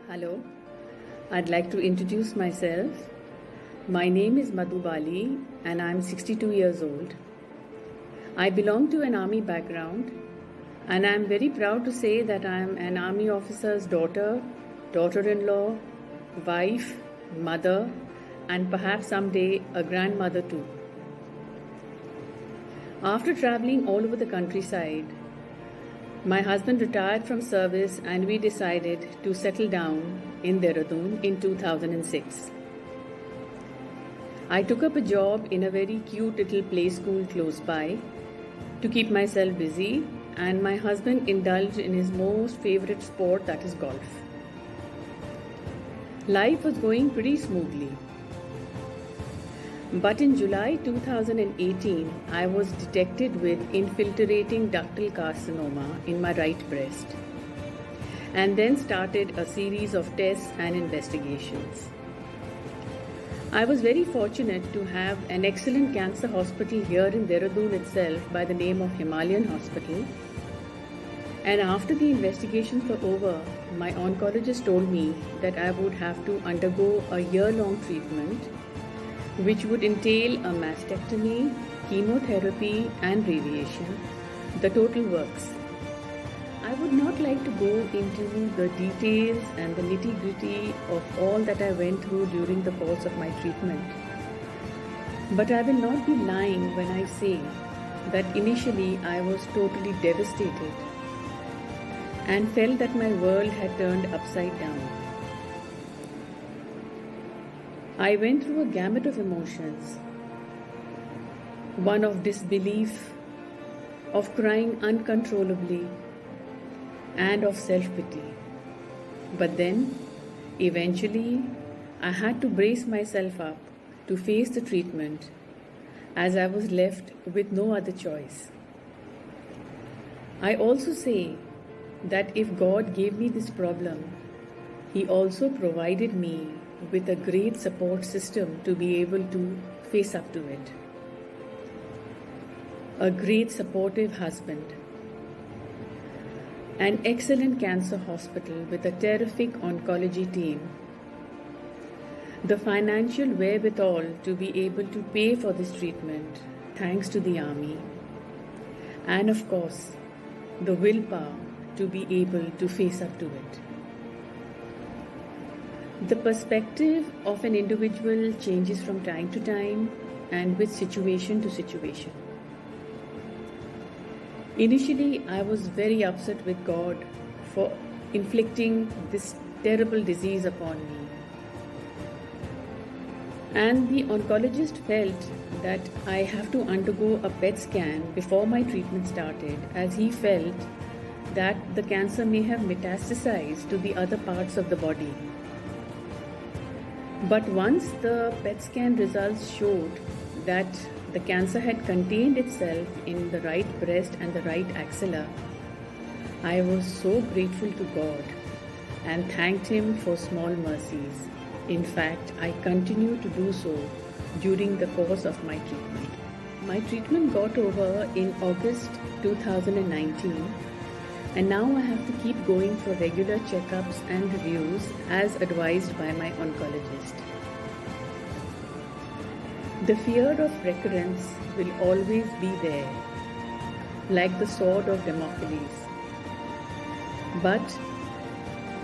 Hello, I'd like to introduce myself. My name is Madhu Bali and I'm 62 years old. I belong to an army background and I'm very proud to say that I'm an army officer's daughter, daughter-in-law, wife, mother, and perhaps someday a grandmother too. After traveling all over the countryside, my husband retired from service and we decided to settle down in Dehradun in 2006. I took up a job in a very cute little play school close by to keep myself busy, and my husband indulged in his most favorite sport, that is golf. Life was going pretty smoothly. But in July 2018, I was detected with infiltrating ductal carcinoma in my right breast, and then started a series of tests and investigations. I was very fortunate to have an excellent cancer hospital here in Dehradun itself by the name of Himalayan Hospital. And after the investigations were over, my oncologist told me that I would have to undergo a year-long treatment, which would entail a mastectomy, chemotherapy and radiation, the total works. I would not like to go into the details and the nitty-gritty of all that I went through during the course of my treatment. But I will not be lying when I say that initially I was totally devastated and felt that my world had turned upside down. I went through a gamut of emotions, one of disbelief, of crying uncontrollably, and of self-pity. But then, eventually, I had to brace myself up to face the treatment, as I was left with no other choice. I also say that if God gave me this problem, He also provided me with a great support system to be able to face up to it. A great supportive husband, an excellent cancer hospital with a terrific oncology team, the financial wherewithal to be able to pay for this treatment thanks to the army, and of course, the willpower to be able to face up to it. The perspective of an individual changes from time to time and with situation to situation. Initially, I was very upset with God for inflicting this terrible disease upon me. And the oncologist felt that I have to undergo a PET scan before my treatment started, as he felt that the cancer may have metastasized to the other parts of the body. But once the PET scan results showed that the cancer had contained itself in the right breast and the right axilla, I was so grateful to God and thanked Him for small mercies. In fact, I continue to do so during the course of my treatment. My treatment got over in August 2019, and now I have to keep going for regular checkups and reviews as advised by my oncologist. The fear of recurrence will always be there, like the sword of Damocles. But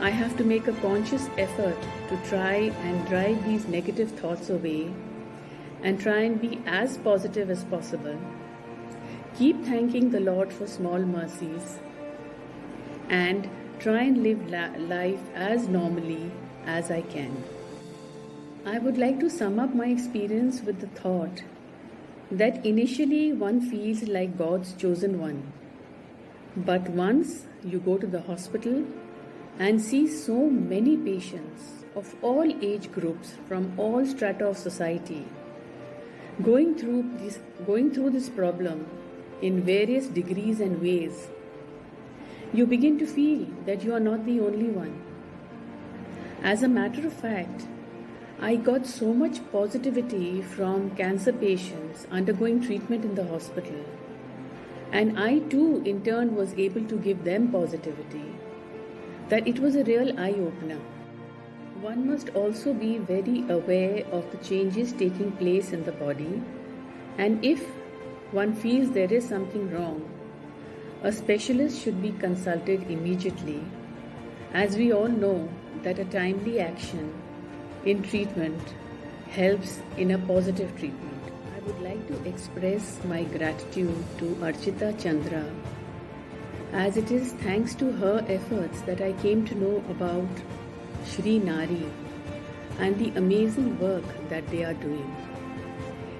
I have to make a conscious effort to try and drive these negative thoughts away and try and be as positive as possible. Keep thanking the Lord for small mercies and try and live life as normally as I can. I would like to sum up my experience with the thought that initially one feels like God's chosen one. But once you go to the hospital and see so many patients of all age groups from all strata of society going through this problem in various degrees and ways, you begin to feel that you are not the only one. As a matter of fact, I got so much positivity from cancer patients undergoing treatment in the hospital, and I too in turn was able to give them positivity, that it was a real eye-opener. One must also be very aware of the changes taking place in the body, and if one feels there is something wrong, a specialist should be consulted immediately, as we all know that a timely action in treatment helps in a positive treatment. I would like to express my gratitude to Archita Chandra, as it is thanks to her efforts that I came to know about Shri Nari and the amazing work that they are doing.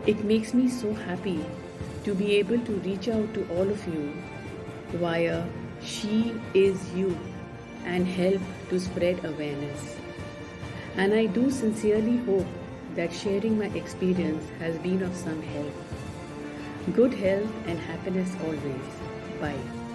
It makes me so happy to be able to reach out to all of you via She Is You and help to spread awareness. And I do sincerely hope that sharing my experience has been of some help. Good health and happiness always. Bye.